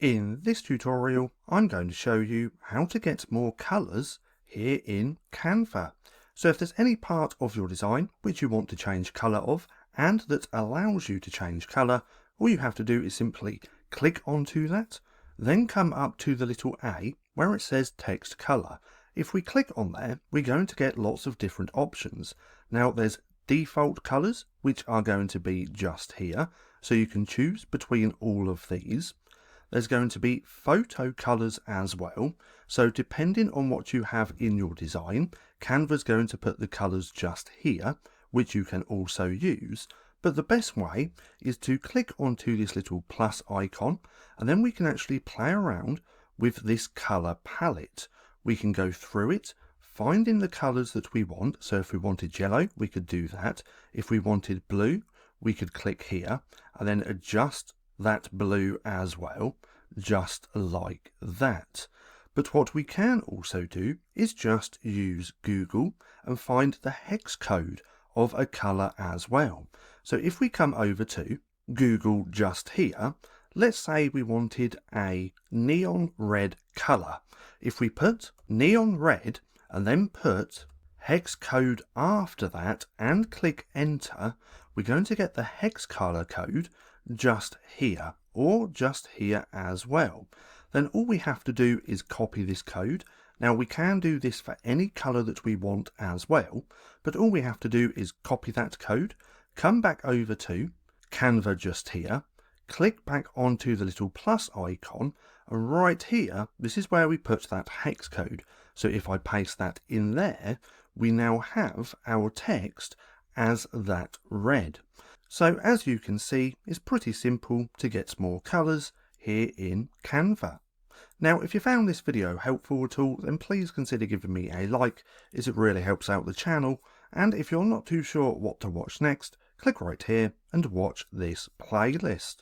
In this tutorial, I'm going to show you how to get more colours here in Canva. So if there's any part of your design which you want to change colour of and that allows you to change colour, all you have to do is simply click onto that, then come up to the little A where it says text colour. If we click on there, we're going to get lots of different options. Now there's default colours which are going to be just here, so you can choose between all of these. There's going to be photo colours as well, so depending on what you have in your design, Canva's going to put the colours just here, which you can also use. But the best way is to click onto this little plus icon, and then we can actually play around with this colour palette. We can go through it, finding the colours that we want. So if we wanted yellow, we could do that. If we wanted blue, we could click here and then adjust that blue as well, just like that. But what we can also do is just use Google and find the hex code of a colour as well. So if we come over to Google just here, let's say we wanted a neon red colour. If we put neon red and then put hex code after that and click enter, we're going to get the hex colour code just here, or just here as well. Then all we have to do is copy this code. Now we can do this for any colour that we want as well, but all we have to do is copy that code, come back over to Canva just here, click back onto the little plus icon, and right here, this is where we put that hex code. So if I paste that in there, we now have our text as that red. So as you can see, it's pretty simple to get more colours here in Canva. Now if you found this video helpful at all, then please consider giving me a like, as it really helps out the channel. And if you're not too sure what to watch next, click right here and watch this playlist.